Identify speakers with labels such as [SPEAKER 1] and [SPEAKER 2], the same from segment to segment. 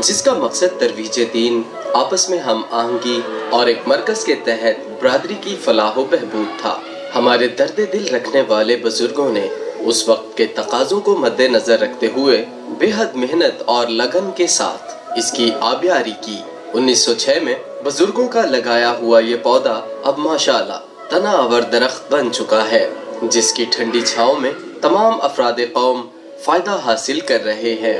[SPEAKER 1] जिसका मकसद तरवीज दीन, आपस में हम आहंगी और एक मरकज के तहत बरादरी की फलाह बहबूद था। हमारे दर्द दिल रखने वाले बुजुर्गों ने उस वक्त के तकाज़ों को मद्देनजर रखते हुए बेहद मेहनत और लगन के साथ इसकी आबियारी की। 1906 में बुजुर्गों का लगाया हुआ ये पौधा अब माशाअल्लाह तनावर दरख्त बन चुका है, जिसकी ठंडी छाँव में तमाम अफराद कौम फायदा हासिल कर रहे हैं।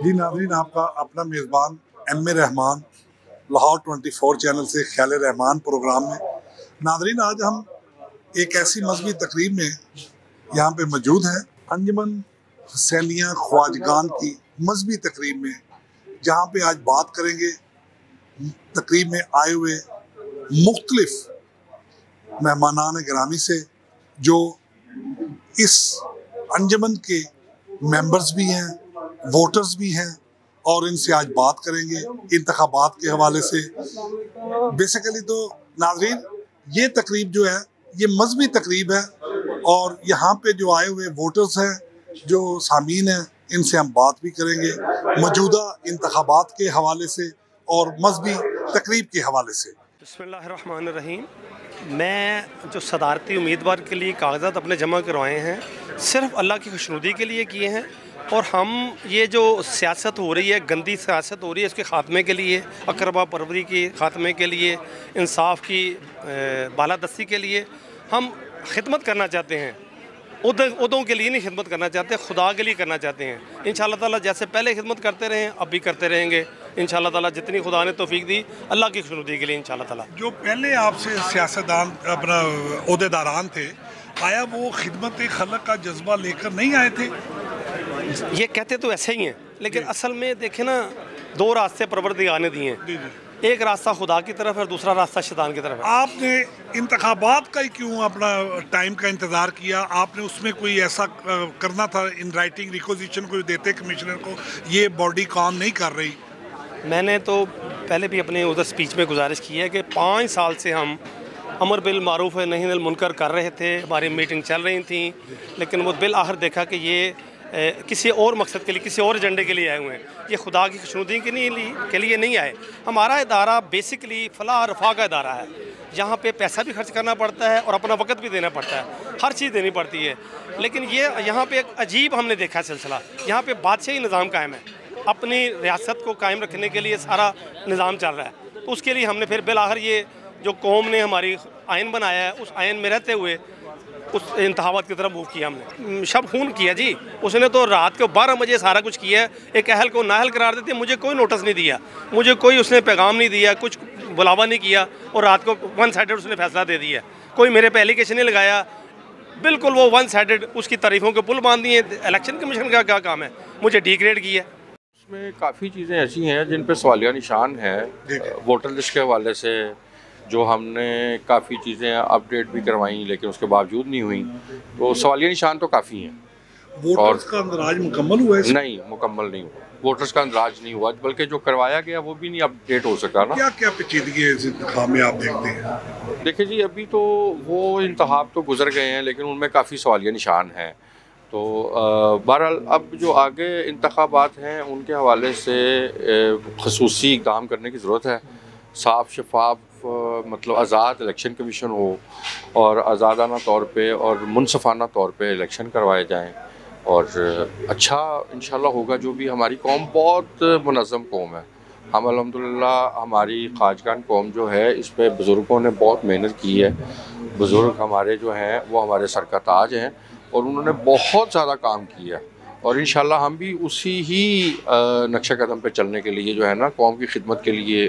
[SPEAKER 2] जी नाज़रीन, आपका अपना मेज़बान M A Rahman Lahore 24 channel से ख्याल रहमान प्रोग्राम में। नाज़रीन, आज हम एक ऐसी मजहबी तकरीब में यहाँ पे मौजूद हैं, अंजुमन हुसैनिया ख्वाजगान की मजहबी तकरीब में, जहाँ पे आज बात करेंगे तकरीब में आए हुए मुख्तलिफ मेहमानान गिरामी से, जो इस अंजुमन के मेंबर्स भी हैं, वोटर्स भी हैं, और इनसे आज बात करेंगे इंतखाबात के हवाले से। बेसिकली तो नाज़रीन, ये तकरीब जो है ये मजहबी तकरीब है, और यहाँ पे जो आए हुए वोटर्स हैं, जो सामीन हैं, इनसे हम बात भी करेंगे मौजूदा इंतखाबात के हवाले से और मजहबी तकरीब के हवाले से।
[SPEAKER 3] बिस्मिल्लाहिर्रहमानिर्रहीम। मैं जो सदारती उम्मीदवार के लिए कागजात अपने जमा करवाए हैं, सिर्फ अल्लाह की खुशनुदी के लिए किए हैं, और हम ये जो सियासत हो रही है, गंदी सियासत हो रही है, इसके ख़ात्मे के लिए, अकरबा परवरी के ख़ात्मे के लिए, इंसाफ की बालादस्ती के लिए हम खिदमत करना चाहते हैं। उहदों के लिए नहीं खिदमत करना चाहते, खुदा के लिए करना चाहते हैं। इंशाअल्लाह ताला जैसे पहले खिदमत करते रहे अब भी करते रहेंगे इंशाअल्लाह ताला, जितनी खुदा ने तौफीक दी अल्लाह की खुशनुदी के लिए इंशाअल्लाह ताला।
[SPEAKER 2] जो पहले आपसे सियासतदान अपना ओहदेदारान थे, आया वो खिदमत खलक का जज्बा लेकर नहीं आए थे?
[SPEAKER 3] ये कहते तो ऐसे ही हैं, लेकिन असल में देखें ना, दो रास्ते परवरदिगार ने दिए हैं, एक रास्ता खुदा की तरफ है और दूसरा रास्ता शैतान की तरफ है।
[SPEAKER 2] आपने इंतखाबात का ही क्यों अपना टाइम का इंतज़ार किया? आपने उसमें कोई ऐसा करना था, इन राइटिंग रिक्वेजिशन को देते कमिश्नर को, ये बॉडी काम नहीं कर रही?
[SPEAKER 3] मैंने तो पहले भी अपने उधर स्पीच में गुजारिश की है कि 5 साल से हम अमर बिल मारूफ है नही अनिल मुनकर कर रहे थे, हमारी मीटिंग चल रही थी, लेकिन वो बिल आखिर देखा कि ये किसी और मकसद के लिए, किसी और एजेंडे के लिए आए हुए हैं, ये खुदा की खुशनुदी के लिए नहीं आए। हमारा इदारा बेसिकली फलाह रफ़ा का इदारा है, यहाँ पे पैसा भी खर्च करना पड़ता है और अपना वक़्त भी देना पड़ता है, हर चीज़ देनी पड़ती है। लेकिन ये यहाँ पे एक अजीब हमने देखा सिलसिला, यहाँ पे बादशाही निज़ाम कायम है, अपनी रियासत को कायम रखने के लिए सारा निज़ाम चल रहा है। तो उसके लिए हमने फिर बिल आखिर ये जो कौम ने हमारी आयन बनाया है, उस आयन में रहते हुए उस इंतखाबात की तरफ मूव किया हमने। शब खून किया जी, उसने तो रात को 12 बजे सारा कुछ किया है, एक अहल को नाअहल करार देते, मुझे कोई नोटिस नहीं दिया, मुझे कोई उसने पैगाम नहीं दिया, कुछ बुलावा नहीं किया, और रात को वन साइडेड उसने फैसला दे दिया, कोई मेरे पे एलिगेशन नहीं लगाया, बिल्कुल वो वन साइडेड उसकी तारीफ़ों के पुल बांध दिए। इलेक्शन कमीशन का क्या काम है, मुझे डिग्रेड किया।
[SPEAKER 4] उसमें काफ़ी चीज़ें ऐसी हैं जिन पर सवालिया निशान है। वोटर लिस्ट के हवाले से जो हमने काफ़ी चीज़ें अपडेट भी करवाई, लेकिन उसके बावजूद नहीं हुई, तो सवालिया निशान तो काफ़ी हैं।
[SPEAKER 2] वोटर्स का अंदराज मुकम्मल हुआ है?
[SPEAKER 4] नहीं, मुकम्मल नहीं हुआ, वोटर्स का अंदराज नहीं हुआ, बल्कि जो करवाया गया वो भी नहीं अपडेट हो सका ना।
[SPEAKER 2] क्या क्या पेचीदगी है इस इंतखाब में आप देखते हैं?
[SPEAKER 4] देखिए जी, अभी तो वो इंतखाब तो गुजर गए हैं, लेकिन उनमें काफ़ी सवालिया निशान हैं। तो बहरहाल अब जो आगे इंतखाबात हैं उनके हवाले से ख़ुसूसी इक़दाम करने की ज़रूरत है। साफ़ शफाफ मतलब आज़ाद इलेक्शन कमीशन हो, और आज़ादाना तौर पे और मुनसफ़ाना तौर पे इलेक्शन करवाए जाएं, और अच्छा इंशाल्लाह होगा। जो भी हमारी कौम बहुत मुनज़्ज़म कौम है, हम अल्हम्दुलिल्लाह हमारी ख्वाजगान कौम जो है, इस पर बुज़ुर्गों ने बहुत मेहनत की है। बुज़ुर्ग हमारे जो हैं वो हमारे सर का ताज हैं, और उन्होंने बहुत ज़्यादा काम किया, और इंशाल्लाह हम भी उसी ही नक्शे कदम पे चलने के लिए जो है ना, कौम की खिदमत के लिए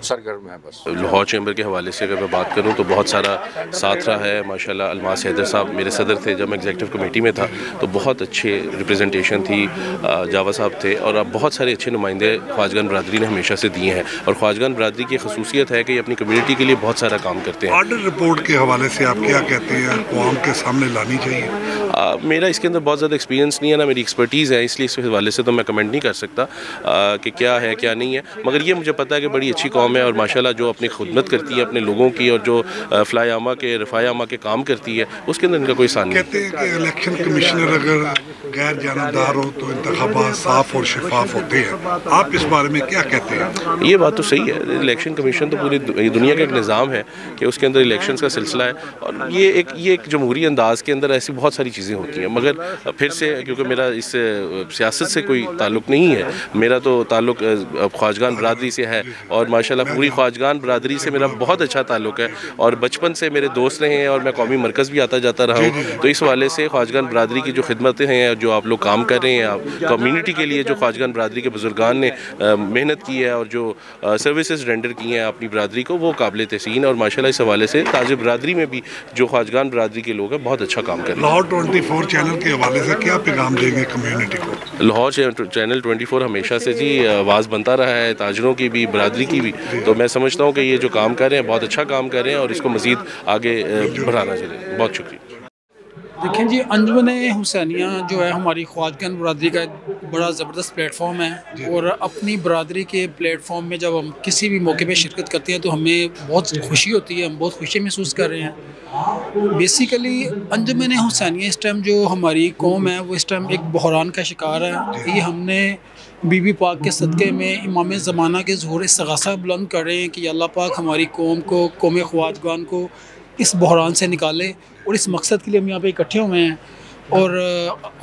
[SPEAKER 4] सरगर्म है। बस
[SPEAKER 5] लाहौर चैम्बर के हवाले से अगर मैं बात करूं तो बहुत सारा साथ रहा है माशाल्लाह। अलमास हैदर साहब मेरे सदर थे जब मैं एग्जीक्यूटिव कमेटी में था, तो बहुत अच्छे रिप्रेजेंटेशन थी, जावा साहब थे, और अब बहुत सारे अच्छे नुमाइंदे ख्वाजगान बरादरी ने हमेशा से दिए हैं। और ख्वाजगान बरादरी की खसूसियत है कि अपनी कम्यूनिटी के लिए बहुत सारा काम करते हैं।
[SPEAKER 2] ऑर्डर रिपोर्ट के हवाले से आप क्या कहते हैं, कौम के सामने लानी चाहिए?
[SPEAKER 5] मेरा इसके अंदर बहुत ज़्यादा एक्सपीरियंस नहीं है, ना मेरी एक्सपर्टीज़ है, इसलिए इस हवाले से तो मैं कमेंट नहीं कर सकता कि क्या है क्या नहीं है, मगर ये मुझे पता है कि बड़ी अच्छी कौम है और माशाल्लाह जो अपनी खुदमत करती है अपने लोगों की और जो फ्लायामा के रफ़ायामा के काम करती है उसके अंदर इनका कोई सान नहीं।
[SPEAKER 2] कहते हैं कि इलेक्शन कमिश्नर अगर गैर जानबदार हो तो इंतखाबात साफ और शफाफ होते हैं, आप इस बारे में क्या कहते हैं?
[SPEAKER 5] ये बात तो सही है, इलेक्शन कमीशन तो पूरी दुनिया का एक निज़ाम है कि उसके अंदर इलेक्शंस का सिलसिला है और ये एक जमहूरी अंदाज़ के अंदर ऐसी बहुत सारी चीज़ें होती हैं। मगर फिर से क्योंकि मेरा इस सियासत से कोई ताल्लुक़ नहीं है, मेरा तो ताल्लुक़ ख्वाजगान बरादरी से है और माशाल्लाह पूरी ख्वाजगान बरादरी से मेरा बहुत अच्छा ताल्लुक़ है और बचपन से मेरे दोस्त रहे हैं और मैं कौमी मरकज़ भी आता जाता रहा हूँ। तो इस वाले से ख्वाजगान बरादरी की जो खिदमतें हैं, जो आप लोग काम कर रहे हैं, आप कम्युनिटी के लिए जो ख्वाजगान बरादरी के बुजुर्गान ने मेहनत की है और जो सर्विसेज रेंडर की हैं अपनी बरादरी को, वो काबिल तहसीन और माशाल्लाह इस हवाले से ताज बरादरी में भी जो ख्वाजगान बरादरी के लोग हैं बहुत अच्छा काम कर रहे हैं।
[SPEAKER 2] लाहौर 24 चैनल के हवाले से क्या पैगाम देंगे कम्युनिटी को?
[SPEAKER 5] लाहौर चैनल 24 हमेशा से जी आवाज़ बनता रहा है, ताजरों की भी बरादरी की भी, तो मैं समझता हूँ कि ये जो काम कर रहे हैं बहुत अच्छा काम कर रहे हैं और इसको मज़ीद आगे बढ़ाना चाहिए। बहुत शुक्रिया।
[SPEAKER 6] देखें जी, अंजुमन हुसैनिया जो है हमारी ख्वाजगान बरादरी का एक बड़ा ज़बरदस्त प्लेटफॉर्म है और अपनी बरादरी के प्लेटफॉर्म में जब हम किसी भी मौके पे शिरकत करते हैं तो हमें बहुत खुशी होती है, हम बहुत खुशी महसूस कर रहे हैं। बेसिकली अंजुमन हुसैनिया इस टाइम जो हमारी कौम है वो इस टाइम एक बहरान का शिकार है। ये हमने बीबी पाक के सदक़े में इमाम ज़माना के ज़ोर इस्तग़ासा बुलंद कर रहे हैं कि अल्लाह पाक हमारी कौम को, कौम ख्वाजगान को इस बहरान से निकाले और इस मकसद के लिए हम यहाँ पे इकट्ठे हुए हैं और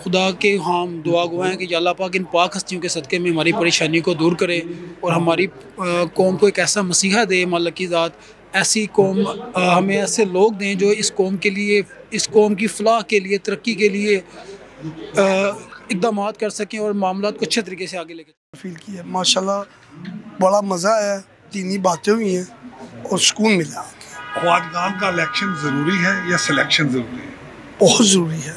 [SPEAKER 6] खुदा के हम दुआ गो हैं कि अल्लाह पाक इन पाक हस्तियों के सदक़े में हमारी परेशानी को दूर करे और हमारी कौम को एक ऐसा मसीहा दे मालिक की ज़ात, ऐसी कौम हमें ऐसे लोग दें जो इस कौम के लिए, इस कौम की फलाह के लिए, तरक्की के लिए इक़दामात कर सकें और मामलात को अच्छे तरीके से आगे लेकर
[SPEAKER 7] फील किया। माशाल्लाह बड़ा मज़ा आया, दीनी बातें हुई हैं और सुकून मिला।
[SPEAKER 2] ख्वाजगान का इलेक्शन ज़रूरी है या सिलेक्शन ज़रूरी है?
[SPEAKER 7] बहुत ज़रूरी है।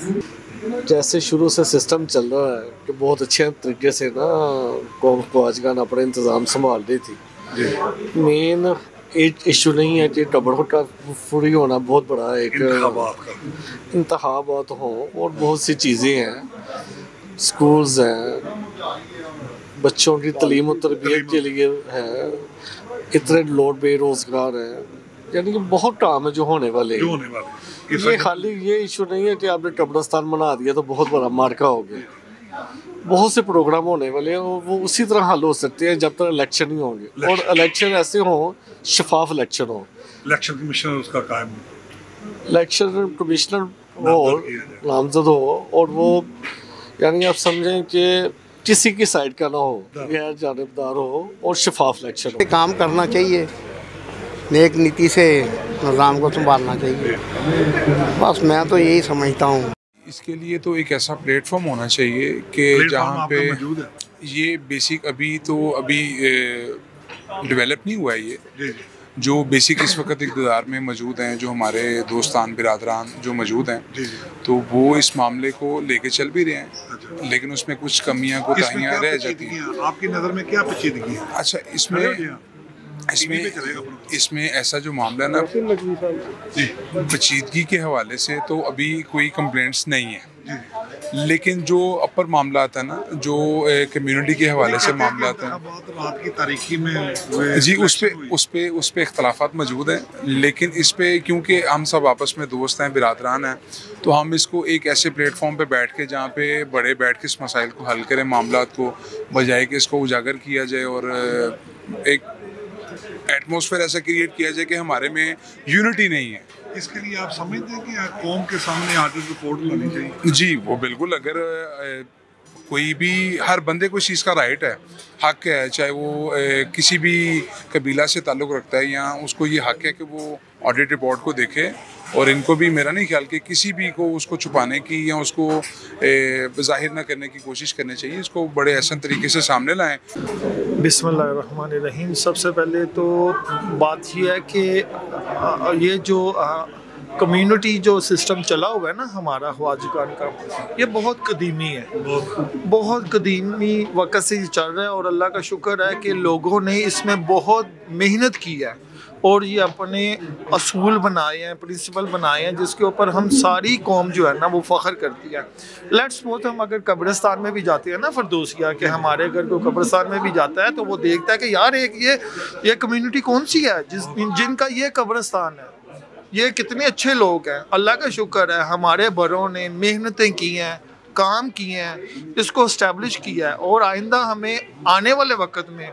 [SPEAKER 8] जैसे शुरू से सिस्टम चल रहा है कि बहुत अच्छे तरीके से ना कौम ख्वाजगान अपने इंतज़ाम संभाल रही थी। मेन एक इशू नहीं है कि टबड़ों का फ्री होना बहुत बड़ा एक इंतखाबात हों और बहुत सी चीज़ें हैं, स्कूल्स हैं, बच्चों की तलीम और तरबियत के लिए है, इतने लोग बेरोज़गार हैं, यानी कि बहुत काम है जो होने वाले हैं। ये खाली ये इशू नहीं है कि आपने कब्रिस्तान बना दिया तो बहुत बड़ा मार्का हो गया। बहुत से प्रोग्राम होने वाले हैं और वो उसी तरह हल हो सकते हैं जब तक इलेक्शन नहीं होंगे और इलेक्शन ऐसे हों, शफाफ इलेक्शन हो,
[SPEAKER 2] इलेक्शन कमिश्नर उसका कायम,
[SPEAKER 8] इलेक्शन कमिश्नर हो, नामजद हो और वो यानी आप समझें कि किसी की साइड का ना हो, गैर जानबदार हो और शफाफ इलेक्शन हो।
[SPEAKER 9] काम करना चाहिए, नेक नीति से निज़ाम को संभालना चाहिए, बस मैं तो यही समझता हूँ।
[SPEAKER 10] इसके लिए तो एक ऐसा प्लेटफॉर्म होना चाहिए कि जहाँ पे ये बेसिक अभी डेवलप नहीं हुआ है, ये जो बेसिक इस वक्त इक़्तिदार में मौजूद हैं, जो हमारे दोस्तान बिरादरान जो मौजूद हैं, तो वो इस मामले को लेके चल भी रहे हैं, लेकिन उसमें कुछ कमियां कोताहियां रह जाती हैं।
[SPEAKER 2] आपकी नज़र में क्या पेचीदगी है?
[SPEAKER 10] अच्छा, इसमें ऐसा जो मामला ना पेचीदगी के हवाले से तो अभी कोई कंप्लेंट्स नहीं है, लेकिन जो अपर मामला आता है ना, जो कम्युनिटी के हवाले से मामला आता है,
[SPEAKER 2] रात की तारीखी में
[SPEAKER 10] जी उस पे इख्तलाफात मौजूद हैं, लेकिन इस पे क्योंकि हम सब आपस में दोस्त हैं, बिरादरान हैं, तो हम इसको एक ऐसे प्लेटफॉर्म पे बैठ के जहाँ पे बड़े बैठ के इस मसाइल को हल करें, मामलात को, बजाय कि इसको उजागर किया जाए और एक एटमॉस्फेयर ऐसा क्रिएट किया जाए कि हमारे में यूनिटी नहीं है।
[SPEAKER 2] इसके लिए आप समझते हैं कि कौम के सामने आगे रिपोर्ट लानी चाहिए?
[SPEAKER 10] जी वो बिल्कुल, अगर कोई भी, हर बंदे को इस चीज़ का राइट है, हक है, चाहे वो किसी भी कबीला से ताल्लुक़ रखता है या उसको ये हक है कि वो ऑडिट रिपोर्ट को देखे, और इनको भी मेरा नहीं ख्याल कि किसी भी को उसको छुपाने की या उसको ज़ाहिर ना करने की कोशिश करनी चाहिए, इसको बड़े आसान तरीके से सामने लाएं।
[SPEAKER 11] बिस्मिल्लाहिर्रहमानिर्रहीम। सबसे पहले तो बात ये है कि ये जो कम्युनिटी जो सिस्टम चला हुआ है ना हमारा ख्वाजगान का, ये बहुत कदीमी है, बहुत कदीमी वक्त से ये चल रहा है और अल्लाह का शुक्र है कि लोगों ने इसमें बहुत मेहनत की है, और ये अपने असूल बनाए हैं, प्रिंसिपल बनाए हैं, जिसके ऊपर हम सारी कौम जो है ना वो फ़ख्र करती है। लेट्स सपोज हम अगर कब्रिस्तान में भी जाते हैं ना फरदौसिया के, हमारे अगर कोई कब्रिस्तान में भी जाता है तो वो देखता है कि यार एक ये कम्युनिटी कौन सी है जिनका ये कब्रिस्तान है, ये कितने अच्छे लोग हैं। अल्लाह का शुक्र है हमारे बड़ों ने मेहनतें की हैं, काम किए हैं, इसको इस्टेब्लिश किया है। और आइंदा हमें आने वाले वक्त में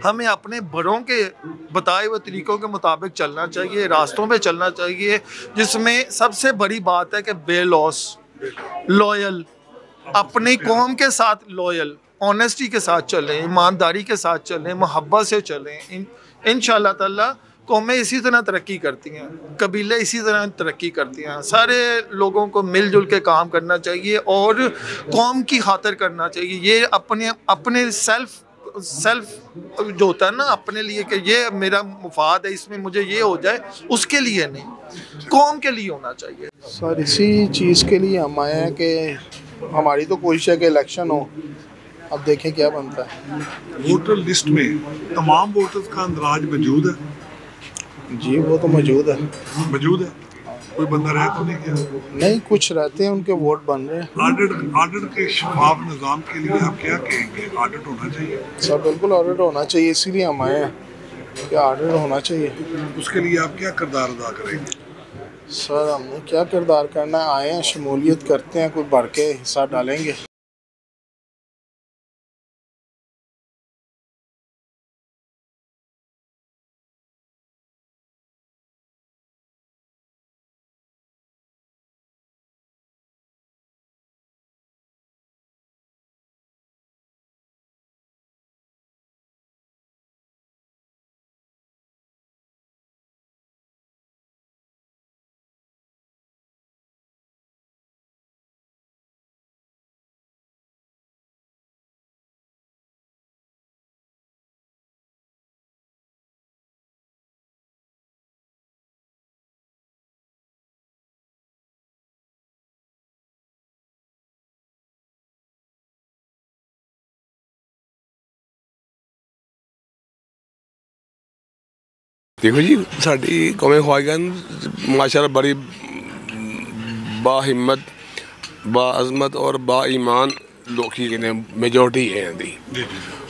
[SPEAKER 11] हमें अपने बड़ों के बताए हुए तरीक़ों के मुताबिक चलना चाहिए, रास्तों पे चलना चाहिए, जिसमें सबसे बड़ी बात है कि बेलॉस, लॉयल, अपनी कौम के साथ लॉयल, ऑनेस्टी के साथ चलें, ईमानदारी के साथ चलें, मोहब्बत से चलें। इंशाअल्लाह ताला कौमें इसी तरह तरक्की करती हैं, कबीले इसी तरह तरक्की करती हैं। सारे लोगों को मिलजुल के काम करना चाहिए और कौम की खातिर करना चाहिए। ये अपने सेल्फ जो होता है ना अपने लिए कि ये मेरा मुफाद है, इसमें मुझे ये हो जाए, उसके लिए नहीं, कौम के लिए होना चाहिए।
[SPEAKER 12] सर इसी चीज़ के लिए हम आए हैं कि हमारी तो कोशिश है कि इलेक्शन हो, अब देखें क्या बनता है।
[SPEAKER 2] वोटर लिस्ट में तमाम वोटर्स का अंदराज मौजूद है?
[SPEAKER 12] जी वो तो मौजूद है।
[SPEAKER 2] मौजूद है, कोई बंदा रह तो नहीं गया?
[SPEAKER 12] नहीं, कुछ रहते हैं, उनके वोट बन रहे हैं।
[SPEAKER 2] ऑडिट के शफाफ निज़ाम के लिए आप क्या कहेंगे? ऑडिट होना चाहिए
[SPEAKER 12] सर, बिल्कुल ऑडिट होना चाहिए, इसीलिए हम आए हैं कि ऑडिट होना चाहिए।
[SPEAKER 2] उसके लिए आप क्या किरदार अदा करेंगे?
[SPEAKER 12] सर हमने क्या किरदार करना है, आए हैं, शमूलियत करते हैं, कोई बढ़ के हिस्सा डालेंगे।
[SPEAKER 13] देखो जी, साड़ी कौमे ख्वाजगान माशाअल्लाह बड़ी बाहिम्मत, बाअज़मत और बाईमान लोग ही मेजोरिटी है दी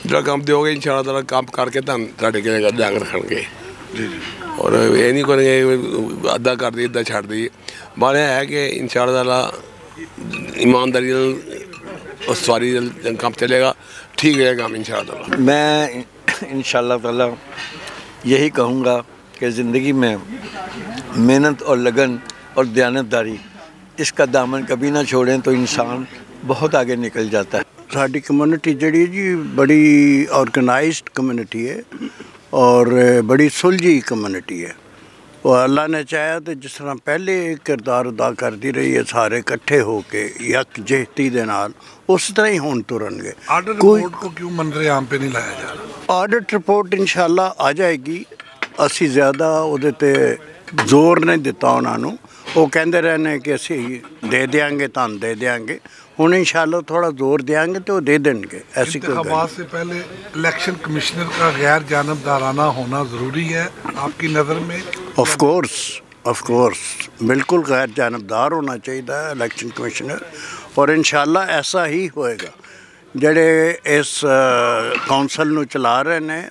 [SPEAKER 13] जो काम दोगे इंशाअल्लाह ताला काम करके तो साढ़े के ध्यान रखेंगे और ये नहीं करेंगे अद्धा कर दी अद्धा छड़ दी। बारे है कि इंशाअल्लाह ताला ईमानदारी और सवारी काम चलेगा, ठीक रहेगा हम इंशाअल्लाह ताला।
[SPEAKER 14] मैं इंशाअल्लाह ताला यही कहूँगा कि ज़िंदगी में मेहनत और लगन और दयानतदारी इसका दामन कभी ना छोड़ें तो इंसान बहुत आगे निकल जाता है।
[SPEAKER 15] साड़ी कम्युनिटी जड़ी जी बड़ी ऑर्गेनाइज्ड कम्युनिटी है और बड़ी सुलझी कम्युनिटी है और अल्लाह ने चाहा तो जिस तरह पहले किरदार अदा करती रही है सारे इकट्ठे होके यकजहती दे नाल उस तरह ही हुण तुरनगे।
[SPEAKER 2] ऑडिट रिपोर्ट को क्यों मनरेआम पे नहीं लाया जा रहा?
[SPEAKER 15] ऑडिट रिपोर्ट इंशाल्लाह आ जाएगी। असी ज़्यादा उहदे ते जोर नहीं दिता उन्होंने, वो कहते रहने कि असी दे देंगे तुहानू दे देंगे, हुण इंशाल्लाह थोड़ा जोर देंगे तो दे देंगे। ऐसी कोई
[SPEAKER 2] इंतखाबात से पहले इलेक्शन कमिश्नर का गैर जानबदाराना होना ज़रूरी है आपकी नज़र में?
[SPEAKER 15] ऑफ कोर्स बिल्कुल गैर जानबदार होना चाहिए इलेक्शन कमिश्नर और इंशाल्लाह ऐसा ही होएगा। जड़े इस कौंसल नू चला रहे ने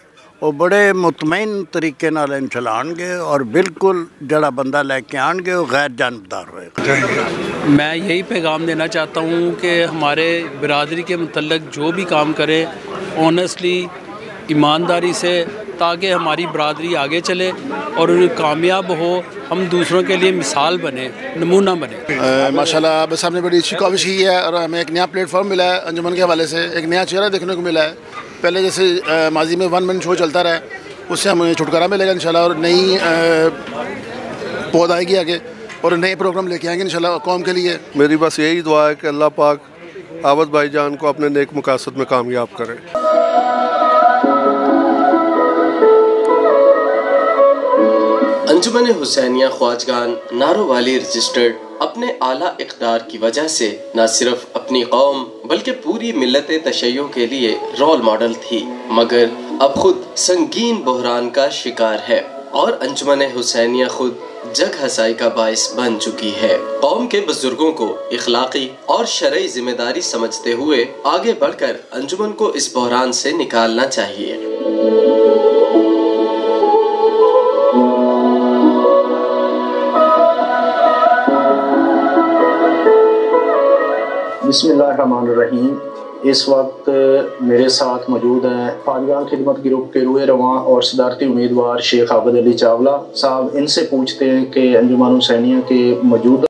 [SPEAKER 15] वो बड़े मुतमईन तरीके नाल चलाएंगे और बिल्कुल जड़ा बंदा लेके आएंगे वो गैर जानबदार होएगा।
[SPEAKER 6] मैं यही पैगाम देना चाहता हूँ कि हमारे बिरादरी के मतलब जो भी काम करें ऑनेस्टली, ईमानदारी से, ताकि हमारी बिरादरी आगे चले और कामयाब हो, हम दूसरों के लिए मिसाल बने, नमूना बने।
[SPEAKER 12] माशाल्लाह बस हमने बड़ी अच्छी कोशिश की है और हमें एक नया प्लेटफॉर्म मिला है अंजुमन के हवाले से, एक नया चेहरा देखने को मिला है। पहले जैसे माजी में 1 मिनट शो चलता रहा है उससे हमें छुटकारा मिलेगा इंशाल्लाह और नई पौध आएगी आगे और नए प्रोग्राम लेके आएंगे इंशाल्लाह कौम के लिए।
[SPEAKER 16] मेरी बस यही दुआ है कि अल्लाह पाक आबद भाईजान को अपने नेक मकासद में कामयाब करे।
[SPEAKER 1] अंजुमन हुसैनिया ख्वाजगान नारोवाली रजिस्टर्ड अपने आला इक़दार की वजह से न सिर्फ अपनी कौम बल्कि पूरी मिल्लत तशय्यो के लिए रोल मॉडल थी, मगर अब खुद संगीन बहरान का शिकार है और अंजुमन हुसैनिया खुद जग हसाई का बाइस बन चुकी है। कौम के बुजुर्गों को इखलाकी और शरई जिम्मेदारी समझते हुए आगे बढ़कर अंजुमन को इस बहरान से निकालना चाहिए।
[SPEAKER 17] बिस्मिल्लाहिर्रहमानिर्रहीम। इस वक्त मेरे साथ मौजूद हैं फाजगान खिदमत ग्रुप के रूए रवां और सदारती उम्मीदवार शेख आबद अली चावला साहब। इनसे पूछते हैं कि अंजुमन हुसैनिया के मौजूदा